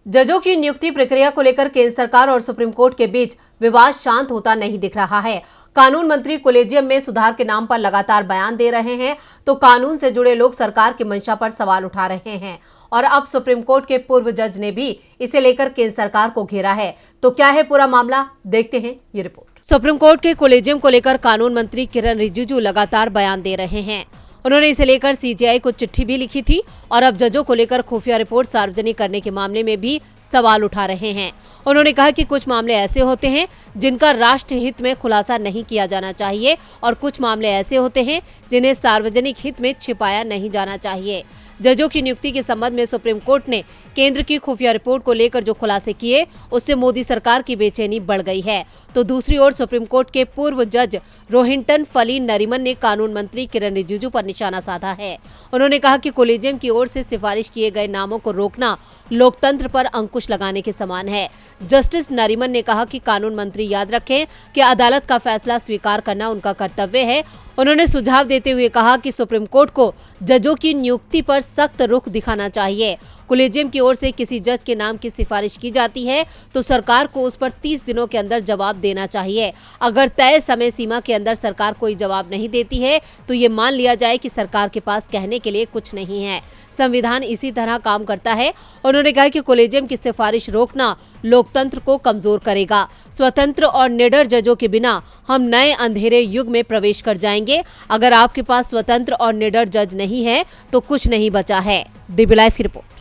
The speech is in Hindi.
जजों की नियुक्ति प्रक्रिया को लेकर केंद्र सरकार और सुप्रीम कोर्ट के बीच विवाद शांत होता नहीं दिख रहा है। कानून मंत्री कोलेजियम में सुधार के नाम पर लगातार बयान दे रहे हैं तो कानून से जुड़े लोग सरकार की मंशा पर सवाल उठा रहे हैं और अब सुप्रीम कोर्ट के पूर्व जज ने भी इसे लेकर केंद्र सरकार को घेरा है। तो क्या है पूरा मामला, देखते हैं ये रिपोर्ट। सुप्रीम कोर्ट के कोलेजियम को लेकर कानून मंत्री किरण रिजिजू लगातार बयान दे रहे हैं। उन्होंने इसे लेकर सीजेआई को चिट्ठी भी लिखी थी और अब जजों को लेकर खुफिया रिपोर्ट सार्वजनिक करने के मामले में भी सवाल उठा रहे हैं। उन्होंने कहा कि कुछ मामले ऐसे होते हैं जिनका राष्ट्र हित में खुलासा नहीं किया जाना चाहिए और कुछ मामले ऐसे होते हैं जिन्हें सार्वजनिक हित में छिपाया नहीं जाना चाहिए। जजों की नियुक्ति के संबंध में सुप्रीम कोर्ट ने केंद्र की खुफिया रिपोर्ट को लेकर जो खुलासे किए उससे मोदी सरकार की बेचैनी बढ़ गई है। तो दूसरी ओर सुप्रीम कोर्ट के पूर्व जज रोहिंटन फली नरीमन ने कानून मंत्री किरण रिजिजू पर निशाना साधा है। उन्होंने कहा कि कोलेजियम की ओर से सिफारिश किए गए नामों को रोकना लोकतंत्र पर अंकुश लगाने के समान है। जस्टिस नरीमन ने कहा कि कानून मंत्री याद रखें कि अदालत का फैसला स्वीकार करना उनका कर्तव्य है। उन्होंने सुझाव देते हुए कहा कि सुप्रीम कोर्ट को जजों की नियुक्ति पर सख्त रुख दिखाना चाहिए। कोलेजियम की ओर से किसी जज के नाम की सिफारिश की जाती है तो सरकार को उस पर 30 दिनों के अंदर जवाब देना चाहिए। अगर तय समय सीमा के अंदर सरकार कोई जवाब नहीं देती है तो ये मान लिया जाए कि सरकार के पास कहने के लिए कुछ नहीं है। संविधान इसी तरह काम करता है। उन्होंने कहा कि कोलेजियम की सिफारिश रोकना लोकतंत्र को कमजोर करेगा। स्वतंत्र और निडर जजों के बिना हम नए अंधेरे युग में प्रवेश कर जाएंगे। अगर आपके पास स्वतंत्र और निडर जज नहीं है तो कुछ नहीं बचा है। डीबी लाइव की रिपोर्ट।